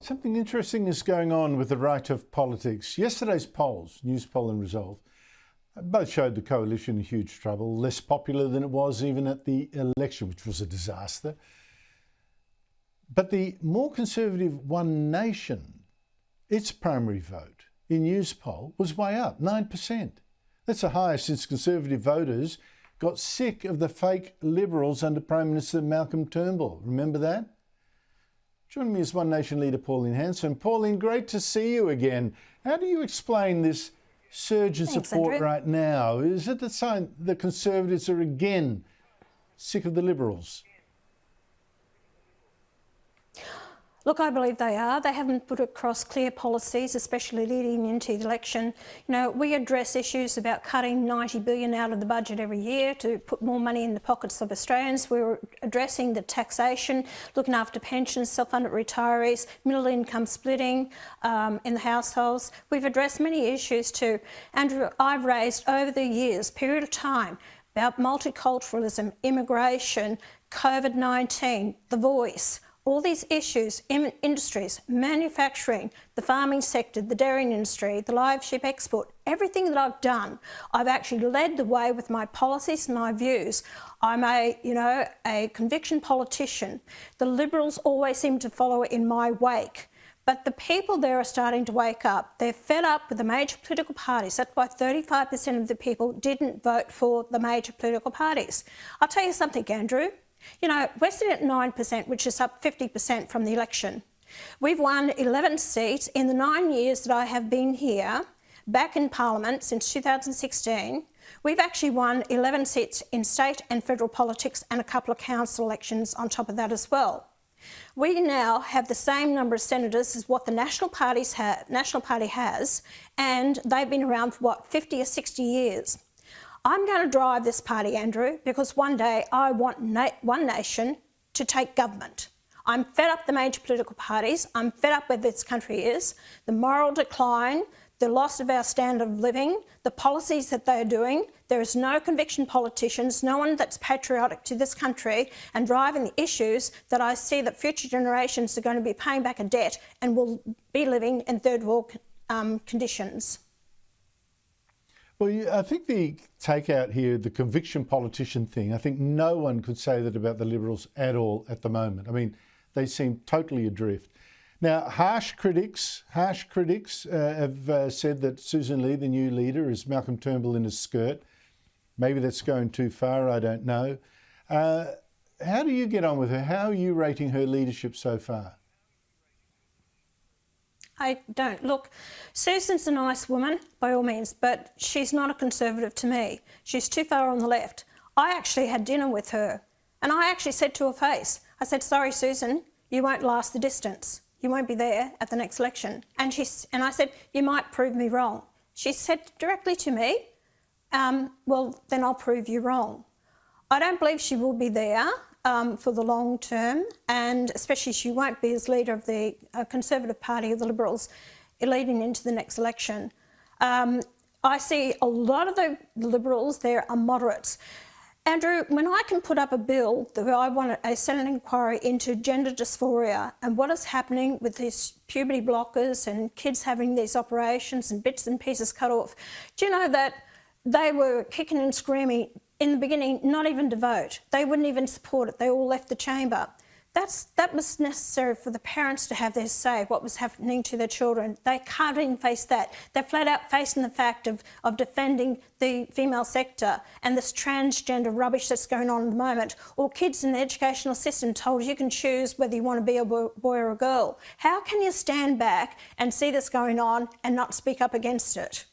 Something interesting is going on with the right of politics. Yesterday's polls, News Poll and Resolve, both showed the coalition in huge trouble, less popular than it was even at the election, which was a disaster. But the more conservative One Nation, its primary vote in News Poll was way up, 9%. That's the highest since conservative voters got sick of the fake Liberals under Prime Minister Malcolm Turnbull. Remember that? Joining me is One Nation leader Pauline Hanson. Pauline, great to see you again. How do you explain this surge in support right now? Is it the sign the Conservatives are again sick of the Liberals? Look, I believe they are. They haven't put across clear policies, especially leading into the election. You know, we address issues about cutting $90 billion out of the budget every year to put more money in the pockets of Australians. We're addressing the taxation, looking after pensions, self-funded retirees, middle income splitting in the households. We've addressed many issues too. Andrew, I've raised over the years, period of time, about multiculturalism, immigration, COVID-19, the voice, all these issues, industries, manufacturing, the farming sector, the dairy industry, the live sheep export, everything that I've done, I've actually led the way with my policies and my views. I'm a conviction politician. The Liberals always seem to follow in my wake. But the people there are starting to wake up. They're fed up with the major political parties. That's why 35% of the people didn't vote for the major political parties. I'll tell you something, Andrew. You know, we're sitting at 9%, which is up 50% from the election. We've won 11 seats in the 9 years that I have been here, back in Parliament since 2016. We've actually won 11 seats in state and federal politics and a couple of council elections on top of that as well. We now have the same number of senators as what the National Party has, and they've been around for, 50 or 60 years. I'm going to drive this party, Andrew, because one day I want One Nation to take government. I'm fed up the major political parties. I'm fed up where this country is, the moral decline, the loss of our standard of living, the policies that they're doing. There is no conviction politicians, no one that's patriotic to this country and driving the issues that I see that future generations are going to be paying back a debt and will be living in third world conditions. Well, I think the takeout here, the conviction politician thing, I think no one could say that about the Liberals at all at the moment. I mean, they seem totally adrift. Now, harsh critics have said that Susan Ley, the new leader, is Malcolm Turnbull in his skirt. Maybe that's going too far, I don't know. How do you get on with her? How are you rating her leadership so far? I don't. Look, Susan's a nice woman, by all means, but she's not a Conservative to me. She's too far on the left. I actually had dinner with her, and I actually said to her face, I said, sorry, Susan, you won't last the distance. You won't be there at the next election. And I said, you might prove me wrong. She said directly to me, well, then I'll prove you wrong. I don't believe she will be there for the long term, and especially she won't be as leader of the Conservative Party of the Liberals leading into the next election. I see a lot of the Liberals there are moderates. Andrew, when I can put up a bill that I want a Senate inquiry into gender dysphoria and what is happening with these puberty blockers and kids having these operations and bits and pieces cut off, do you know that they were kicking and screaming in the beginning, not even to vote. They wouldn't even support it. They all left the chamber. That was necessary for the parents to have their say, what was happening to their children. They can't even face that. They're flat out facing the fact of defending the female sector and this transgender rubbish that's going on at the moment, or kids in the educational system told you can choose whether you want to be a boy or a girl. How can you stand back and see this going on and not speak up against it?